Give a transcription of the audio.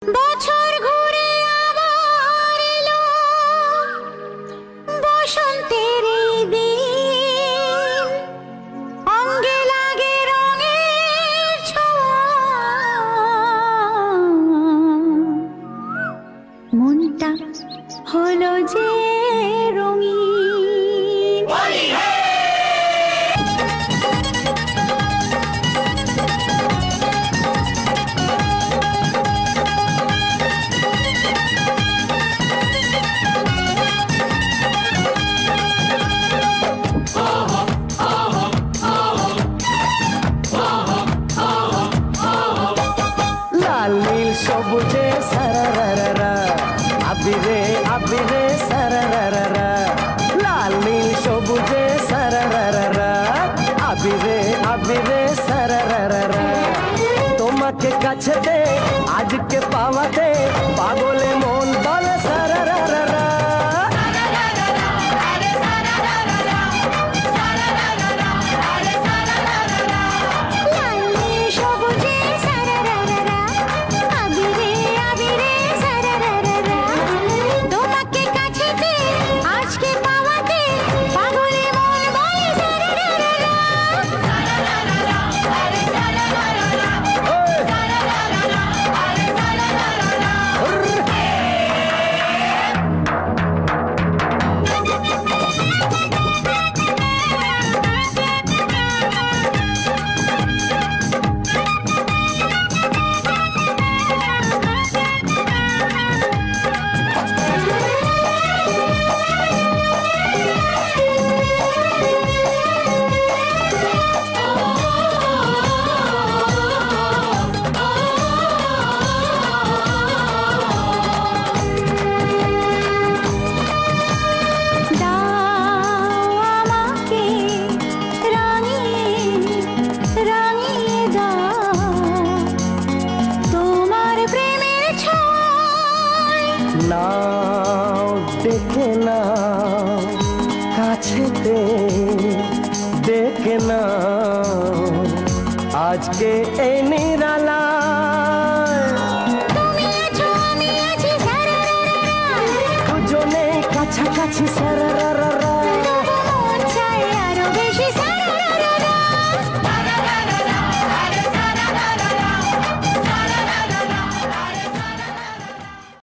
বছর ঘুরে আবার এলো বসন্তের এই দিন, অঙ্গে লাগে রঙের ছোঁয়া, মনটা হলো যে রঙিন। সবুজে সারারারা, আবিরে আবিরে সারারারা, লাল নীল সবুজে সারারারা, আবিরে আবিরে সারারারা। তোমাকে কাছেতে আজকে পাওয়াতে পাগলে মন বলে সারারারা। নাও দেখে নাও কাছেতে দেখে নাও আজকে এই নিরালা